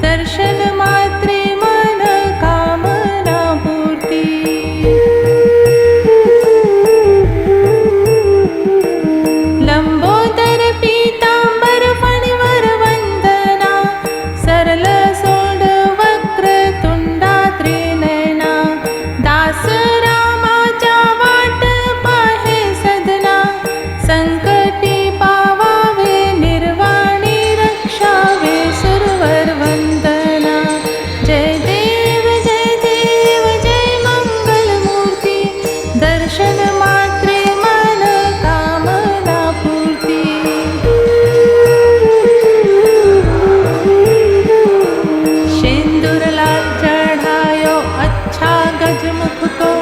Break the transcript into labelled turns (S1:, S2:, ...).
S1: दर्शन मात्रे मन कामना पूर्ती। लंबोदर पीतांबर फणीवर वंदना, सरल सोंड वक्रतुंडा त्रिनयना, दास रामाच्या वाट पाहे सदना, संकटी पावावे निर्वाणी रक्षावे सुरवर वंदना। जय देव जय मंगलमूर्ती, दर्शन मात्रे मन कामना पूर्ती। सिंदूर लाल चढ़ायो अच्छा गजमुख को,